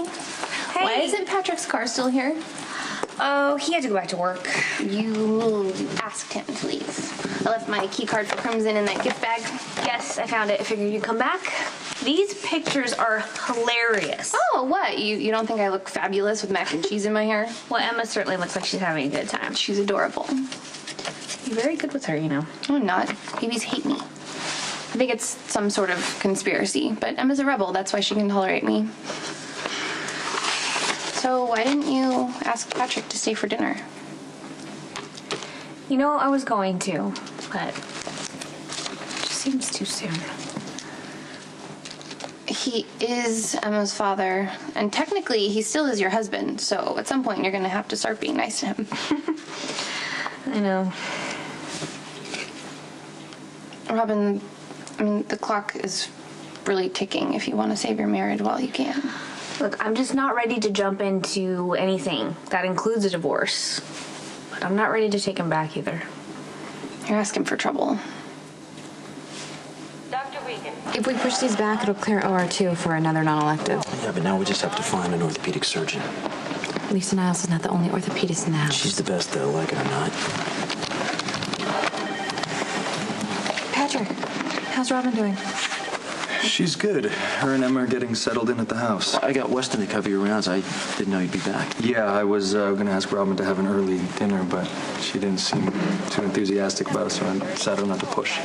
Hey. Why isn't Patrick's car still here? Oh, he had to go back to work. You mean you asked him to leave? I left my key card for Crimson in that gift bag. Yes, I found it. I figured you'd come back. These pictures are hilarious. Oh, what? You don't think I look fabulous with mac and cheese in my hair? Well, Emma certainly looks like she's having a good time. She's adorable. You're very good with her, you know. I'm not. Babies hate me. I think it's some sort of conspiracy, but Emma's a rebel. That's why she can tolerate me. So why didn't you ask Patrick to stay for dinner? You know, I was going to, but it just seems too soon. He is Emma's father, and technically he still is your husband, so at some point you're gonna have to start being nice to him. I know. Robin, I mean, the clock is really ticking if you want to save your marriage while you can. Look, I'm just not ready to jump into anything. That includes a divorce. But I'm not ready to take him back either. You're asking for trouble. Dr. Regan. If we push these back, it'll clear OR2 for another non-elective. Yeah, but now we just have to find an orthopedic surgeon. Lisa Niles is not the only orthopedist in the house. She's the best, though, like it or not. Patrick, how's Robin doing? She's good. Her and Emma are getting settled in at the house. I got Weston to cover your rounds. I didn't know you'd be back. Yeah, I was going to ask Robin to have an early dinner, but she didn't seem too enthusiastic about it, so I decided not to push.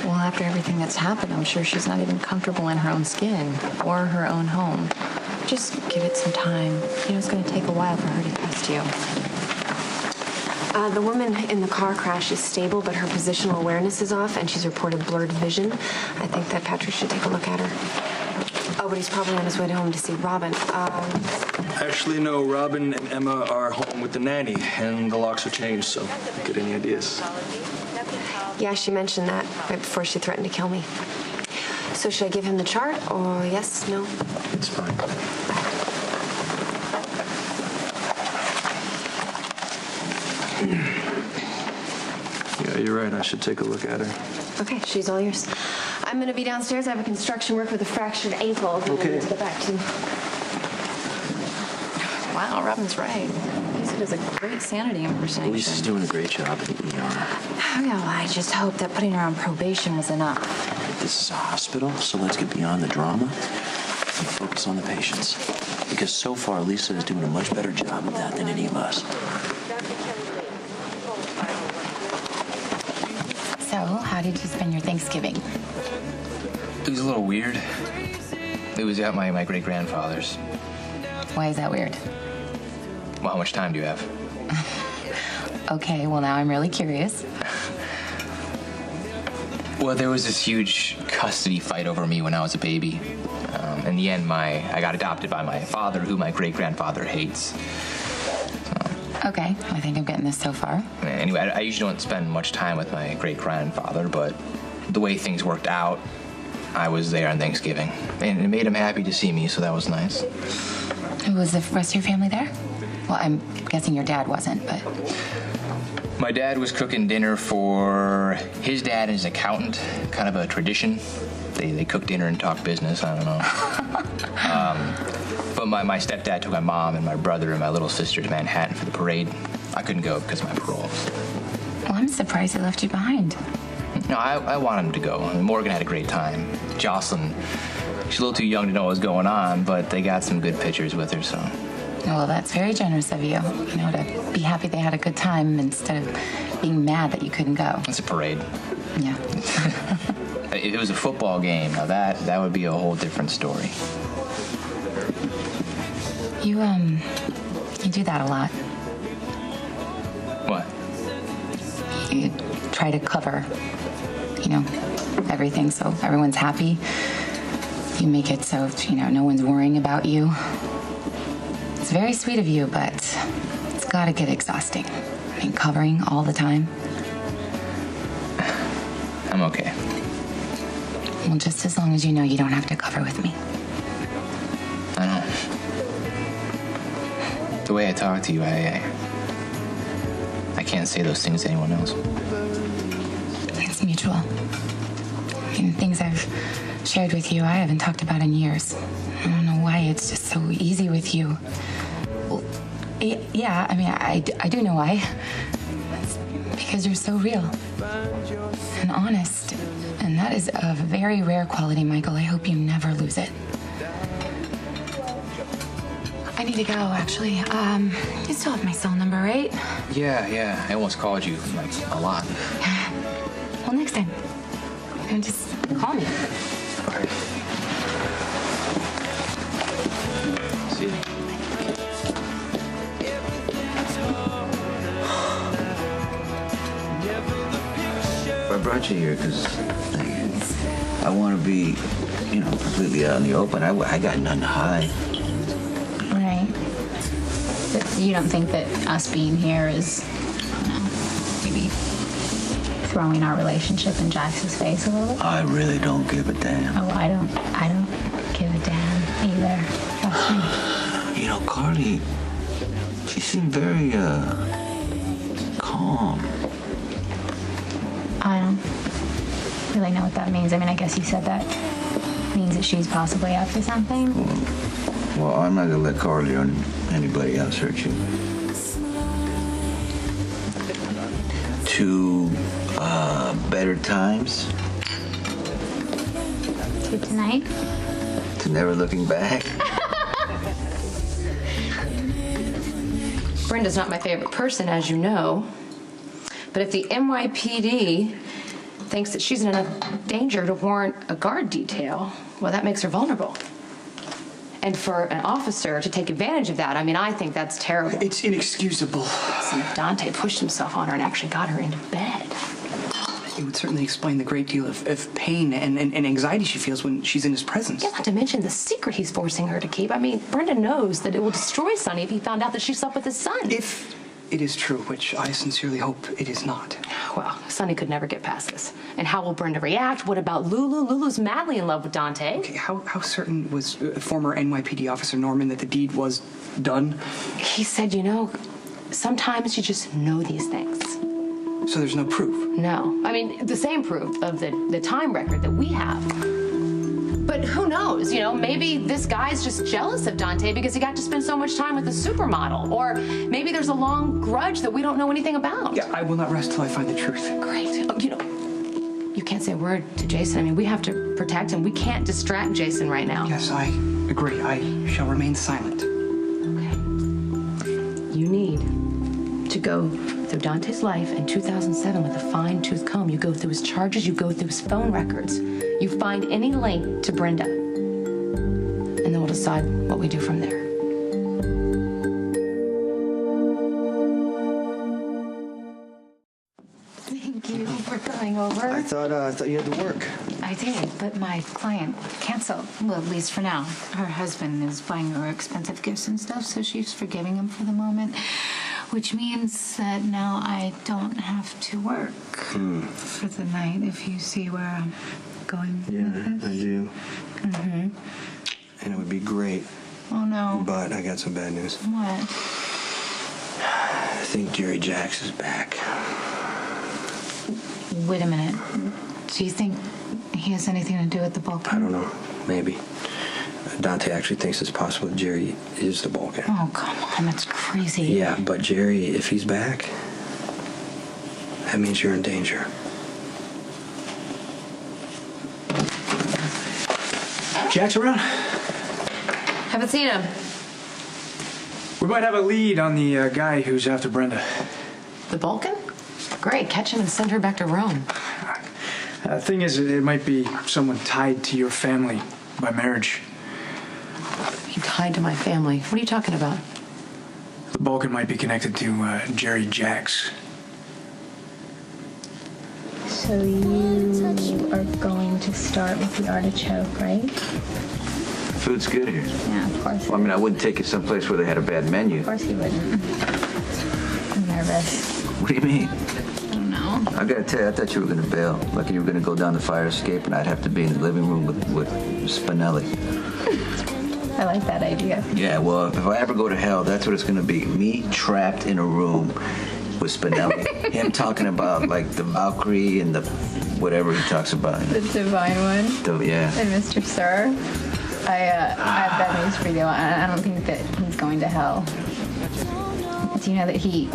Well, after everything that's happened, I'm sure she's not even comfortable in her own skin or her own home. Just give it some time. You know, it's going to take a while for her to trust you. The woman in the car crash is stable, but her positional awareness is off, and she's reported blurred vision. I think that Patrick should take a look at her. Oh, but he's probably on his way home to see Robin. Actually, no, Robin and Emma are home with the nanny, and the locks are changed, so get any ideas? Yeah, she mentioned that right before she threatened to kill me. So should I give him the chart, or yes, no? It's fine. Yeah, you're right. I should take a look at her. Okay, she's all yours. I'm gonna be downstairs. I have a construction work with a fractured ankle that I need to get back to. Wow, Robin's right. Lisa does a great sanity impersonation. Lisa's doing a great job in the ER. Oh, yeah, well, I just hope that putting her on probation was enough. This is a hospital, so let's get beyond the drama and focus on the patients. Because so far, Lisa is doing a much better job of that than any of us. So, how did you spend your Thanksgiving? It was a little weird. It was at my great-grandfather's. Why is that weird? Well, how much time do you have? Okay, well, now I'm really curious. Well, there was this huge custody fight over me when I was a baby. In the end, I got adopted by my father, who my great-grandfather hates. Okay, I think I'm getting this so far. Anyway, I usually don't spend much time with my great-grandfather, but the way things worked out, I was there on Thanksgiving. And it made him happy to see me, so that was nice. Was the rest of your family there? Well, I'm guessing your dad wasn't, but... My dad was cooking dinner for his dad and his accountant, kind of a tradition. They cook dinner and talk business, I don't know. But my stepdad took my mom and my brother and my little sister to Manhattan for the parade. I couldn't go because of my parole. Well, I'm surprised they left you behind. No, I wanted him to go. I mean, Morgan had a great time. Jocelyn, she's a little too young to know what was going on, but they got some good pictures with her, so... Well, that's very generous of you, you know, to be happy they had a good time instead of being mad that you couldn't go. It's a parade. Yeah. If it was a football game, now that would be a whole different story. You do that a lot. What? You try to cover, you know, everything so everyone's happy. You make it so, you know, no one's worrying about you. It's very sweet of you, but it's gotta get exhausting. I mean, covering all the time. I'm okay. Well, just as long as you know you don't have to cover with me. I know. The way I talk to you, I can't say those things to anyone else. It's mutual. I mean, things I've shared with you, I haven't talked about in years. I don't know why it's just so easy with you. Well, yeah, I mean, I do know why. It's because you're so real and honest. And that is a very rare quality, Michael. I hope you never lose it. I need to go, actually. You still have my cell number, right? Yeah. I almost called you, like, a lot. Well, next time. Just call me. Okay. See you. I brought you here because I want to be, completely out in the open. I got nothing to hide. Right. But you don't think that us being here is, maybe throwing our relationship in Jax's face a little bit? I really don't give a damn. Oh, I don't give a damn either. Trust me. Carly, she seemed very, calm. I don't really know what that means. I mean, I guess you said that means that she's possibly up to something. Well, I'm not gonna let Carly or anybody else hurt you. To, better times. To tonight? To never looking back. Brenda's not my favorite person, as you know. But if the NYPD thinks that she's in enough danger to warrant a guard detail, well, that makes her vulnerable. And for an officer to take advantage of that, I mean, I think that's terrible. It's inexcusable. See, Dante pushed himself on her and actually got her into bed. It would certainly explain the great deal of pain and anxiety she feels when she's in his presence. Yeah, not to mention the secret he's forcing her to keep. I mean, Brenda knows that it will destroy Sonny if he found out that she slept with his son. If it is true, which I sincerely hope it is not. Well, Sonny could never get past this. And how will Brenda react? What about Lulu? Lulu's madly in love with Dante. Okay, how certain was former NYPD officer Norman that the deed was done? He said, sometimes you just know these things. So there's no proof? No. I mean, the same proof of the time record that we have. But who knows, maybe this guy's just jealous of Dante because he got to spend so much time with the supermodel. Or maybe there's a long grudge that we don't know anything about. Yeah, I will not rest till I find the truth. Great. You can't say a word to Jason. I mean, we have to protect him. We can't distract Jason right now. Yes, I agree. I shall remain silent. Okay. You need to go through Dante's life in 2007 with a fine-tooth comb. You go through his charges, you go through his phone records. You find any link to Brenda. And then we'll decide what we do from there. Thank you for coming over. I thought you had to work. I did, but my client canceled. Well, at least for now. Her husband is buying her expensive gifts and stuff, so she's forgiving him for the moment. Which means that now I don't have to work for the night, if you see where I'm going with this. I do. Mm-hmm. And it would be great. Oh, no. But I got some bad news. What? I think Jerry Jax is back. Wait a minute. Do you think he has anything to do with the Balkan? I don't know. Maybe. Dante actually thinks it's possible that Jerry is the Balkan. Oh, come on. That's crazy. Yeah, but Jerry, if he's back, that means you're in danger. Jack's around? Haven't seen him. We might have a lead on the guy who's after Brenda. The Balkan? Great, catch him and send her back to Rome. Thing is, it might be someone tied to your family by marriage. You tied to my family. What are you talking about? The Balkan might be connected to Jerry Jax. So you are going to start with the artichoke, right? Food's good here. Yeah, of course. Well, I mean, I wouldn't take it someplace where they had a bad menu. Of course you wouldn't. I'm nervous. What do you mean? I don't know. I gotta tell you, I thought you were gonna bail. Like you were gonna go down the fire escape and I'd have to be in the living room with Spinelli. I like that idea. Yeah, well, if I ever go to hell, that's what it's gonna be. Me trapped in a room with Spinelli. Him talking about, like, the Valkyrie and the whatever he talks about. The divine one. Yeah. And Mr. Sir. I have bad news for you. I don't think that he's going to hell. Do you know that he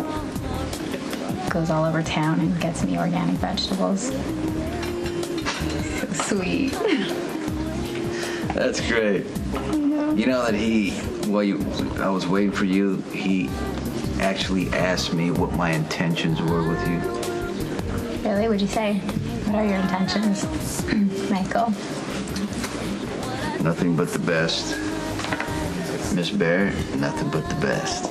goes all over town and gets me organic vegetables? So sweet. That's great. You know that I was waiting for you, he actually asked me what my intentions were with you. Really? What'd you say? What are your intentions, Michael? Nothing but the best. Miss Bear, nothing but the best.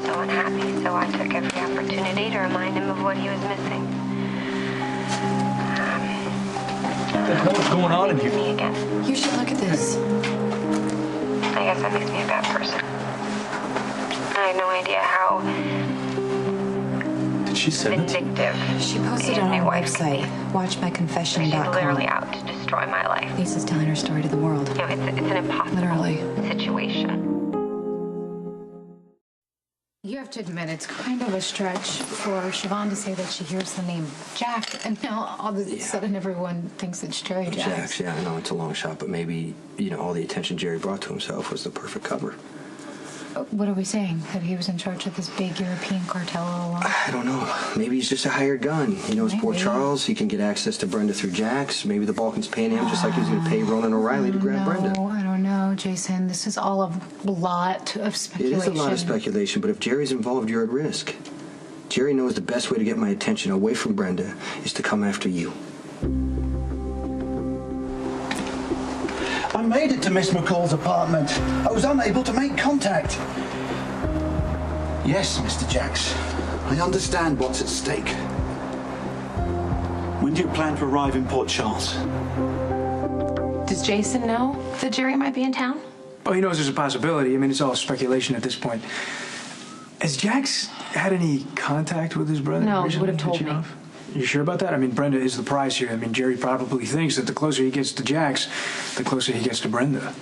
So unhappy, so I took every opportunity to remind him of what he was missing. What the hell is going on in here? Me again. You should look at this. I guess that makes me a bad person. I had no idea how Did she send it? vindictive She posted his it on new her wife could website, be. She's watchmyconfession.com. literally out to destroy my life. Lisa's telling her story to the world. You know, it's an impossible Literally. situation. You have to admit, it's kind of a stretch for Siobhan to say that she hears the name Jack, and now all of a sudden everyone thinks it's Jerry Jacks. Jax, yeah, I know it's a long shot, but maybe, all the attention Jerry brought to himself was the perfect cover. What are we saying? That he was in charge of this big European cartel all along? I don't know. Maybe he's just a hired gun. He knows poor Maybe. Charles. He can get access to Brenda through Jax. Maybe the Balkans paying him just like he's going to pay Ronan O'Reilly to grab Brenda. I don't know, Jason. This is all a lot of It speculation. is a lot of speculation, but if Jerry's involved, you're at risk. Jerry knows the best way to get my attention away from Brenda is to come after you. I made it to Miss McCall's apartment. I was unable to make contact. Yes, Mr. Jax. I understand what's at stake. When do you plan to arrive in Port Charles? Does Jason know that Jerry might be in town? Oh, he knows there's a possibility. I mean, it's all speculation at this point. Has Jax had any contact with his brother? No, he recently? would have told Did you me. know? You sure about that? I mean, Brenda is the prize here. I mean, Jerry probably thinks that the closer he gets to Jax, the closer he gets to Brenda.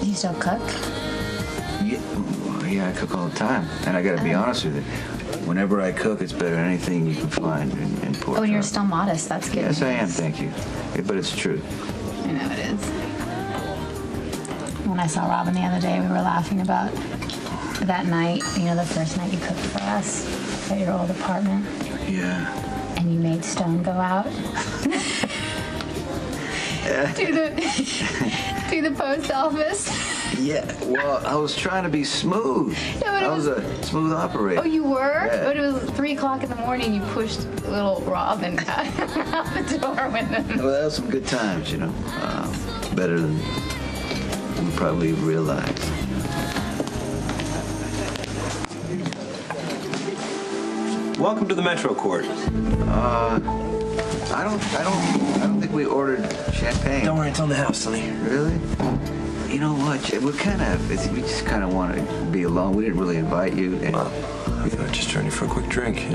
You still cook? Yeah, I cook all the time. And I gotta be honest with you. Whenever I cook, it's better than anything you can find in Port Oh, and you're Charles. still modest. That's good. Yes, I am, thank you. Yeah, but it's true. I know it is. When I saw Robin the other day, we were laughing about that night, the first night you cooked for us at your old apartment. Yeah. And you made Stone go out. to the post office. Yeah, well, I was trying to be smooth. No, but it I was a smooth operator. Oh, you were? Yeah. But it was 3 o'clock in the morning. You pushed little Robin out the door with him. Well, that was some good times, better than we probably realized. Welcome to the Metro Court. I don't think we ordered champagne. Don't worry, it's on the house, Sonny. Really? You know what? We just kind of want to be alone. We didn't really invite you. And We thought just join you for a quick drink,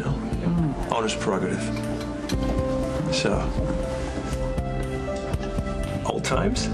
Owner's prerogative. So, old times?